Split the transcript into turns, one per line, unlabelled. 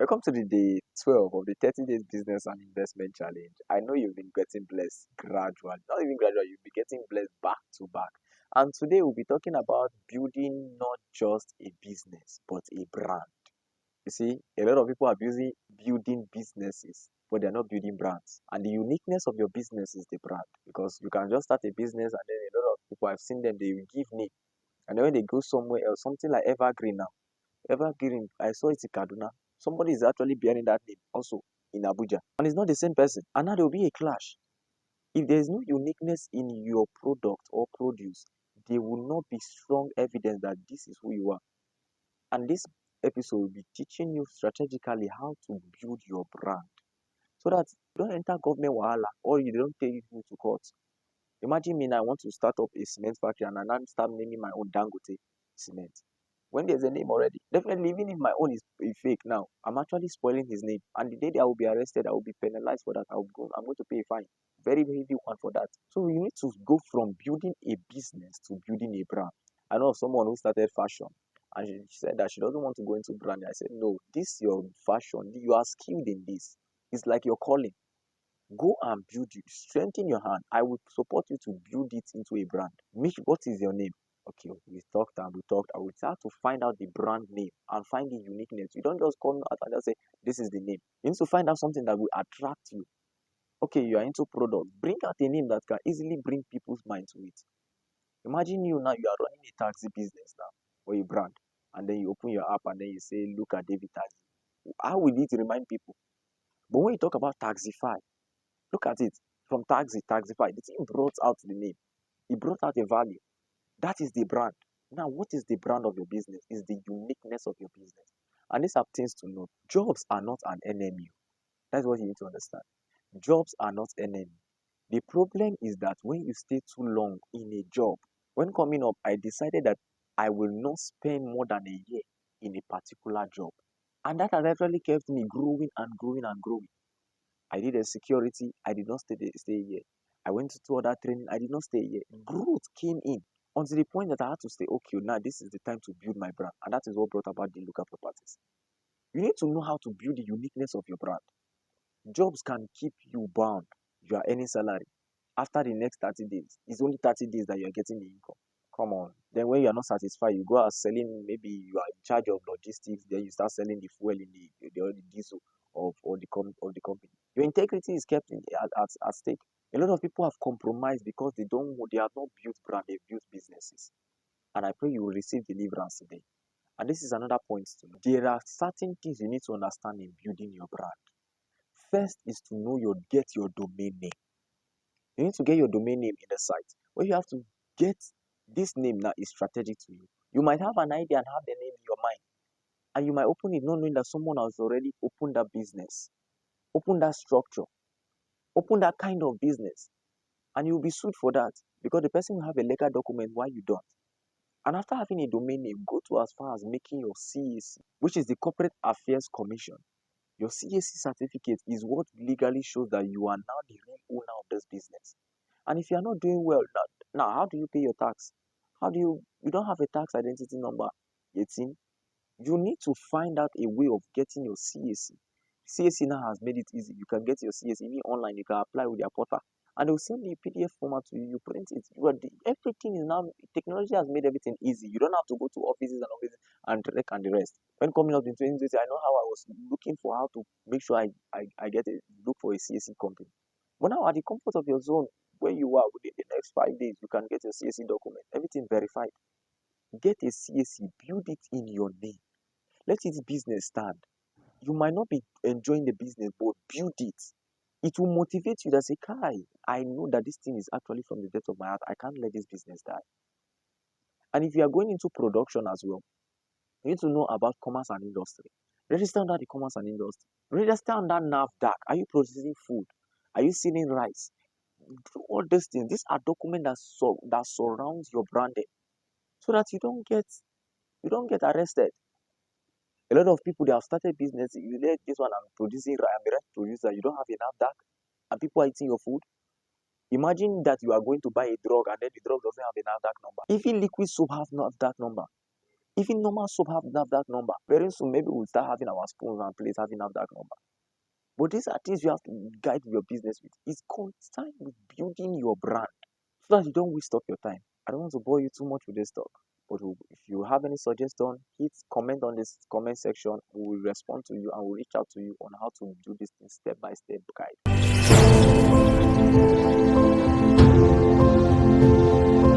Welcome to the day 12 of the 30 days business and investment challenge. I know you've been getting blessed gradually, not even gradually, you'll be getting blessed back to back. And today we'll be talking about building not just a business, but a brand. You see, a lot of people are building businesses, but they're not building brands. And the uniqueness of your business is the brand because you can just start a business and then a lot of people, I've seen them, they will give name. And then when they go somewhere else, something like Evergreen now. Evergreen, I saw it in Kaduna. Somebody is actually bearing that name also in Abuja. And it's not the same person. And now there will be a clash. If there is no uniqueness in your product or produce, there will not be strong evidence that this is who you are. And this episode will be teaching you strategically how to build your brand so that you don't enter government wahala or you don't take you to court. Imagine me now, I want to start up a cement factory and I now start naming my own Dangote cement. When there's a name already, definitely, even if my own is a fake now, I'm actually spoiling his name. And the day that I will be arrested, I will be penalized for that. I'm going to pay a fine. Very, very heavy one for that. So you need to go from building a business to building a brand. I know someone who started fashion and she said that she doesn't want to go into branding. I said, no, this your fashion. You are skilled in this. It's like your calling. Go and build it. Strengthen your hand. I will support you to build it into a brand. What is your name? Okay, we talked and we talked. I will start to find out the brand name and find the uniqueness. You don't just come out and just say, this is the name. You need to find out something that will attract you. Okay, you are into product. Bring out a name that can easily bring people's mind to it. Imagine you now, you are running a taxi business now or a brand. And then you open your app and then you say, look at David Taxi. How will it remind people? But when you talk about Taxify, look at it. From Taxi, Taxify, the thing brought out the name. It brought out a value. That is the brand. Now, what is the brand of your business? Is the uniqueness of your business. And these are things to note. Jobs are not an enemy. That's what you need to understand. Jobs are not enemy. The problem is that when you stay too long in a job, when coming up, I decided that I will not spend more than a year in a particular job. And that has actually kept me growing and growing and growing. I did a security, I did not stay here. I went to two other training, I did not stay here. Growth came in until the point that I had to say, okay, now this is the time to build my brand. And that is what brought about the local properties. You need to know how to build the uniqueness of your brand. Jobs can keep you bound. You are earning salary. After the next 30 days, it's only 30 days that you are getting the income. Come on. Then when you are not satisfied, you go out selling, maybe you are in charge of logistics, then you start selling the fuel in the diesel of the company. Your integrity is kept at stake. A lot of people have compromised because they have not built brand, they've built businesses. And I pray you will receive deliverance today. And this is another point to know. There are certain things you need to understand in building your brand. First is to know get your domain name. You need to get your domain name in the site. Where you have to get this name now is strategic to you. You might have an idea and have the name in your mind. And you might open it not knowing that someone has already opened that business, opened that structure, opened that kind of business. And you'll be sued for that because the person will have a legal document while you don't. And after having a domain name, go to as far as making your CAC, which is the Corporate Affairs Commission. Your CAC certificate is what legally shows that you are now the real owner of this business. And if you are not doing well, now how do you pay your tax? You don't have a tax identity number 18? You need to find out a way of getting your CAC. CAC now has made it easy. You can get your CAC even online. You can apply with their portal. And they'll send you a PDF format to you. You print it. Everything is now, technology has made everything easy. You don't have to go to offices and track and the rest. When coming up in 2020, I know how I was looking for how to make sure I look for a CAC company. But now at the comfort of your zone, where you are within the next 5 days, you can get your CAC document. Everything verified. Get a CAC, build it in your name. Let its business stand. You might not be enjoying the business, but build it. It will motivate you to say, Kai, I know that this thing is actually from the depth of my heart. I can't let this business die. And if you are going into production as well, you need to know about commerce and industry. Register under the commerce and industry. Register under NAFDAC. Are you processing food? Are you selling rice? Do all these things. These are documents that surrounds your branding so that you don't get arrested. A lot of people, they have started business. You let this one, I'm a rice producer. You don't have enough DAC, and people are eating your food. Imagine that you are going to buy a drug and then the drug doesn't have a NAFDAC number. Even liquid soap has NAFDAC number. Even normal soap have NAFDAC number. Very soon, maybe we'll start having our spoons and plates having NAFDAC number. But these are things you have to guide your business with. It's concerned with building your brand so that you don't waste up your time. I don't want to bore you too much with this talk, but if you have any suggestion, hit comment on this comment section. We will respond to you and we'll reach out to you on how to do this thing step by step guide.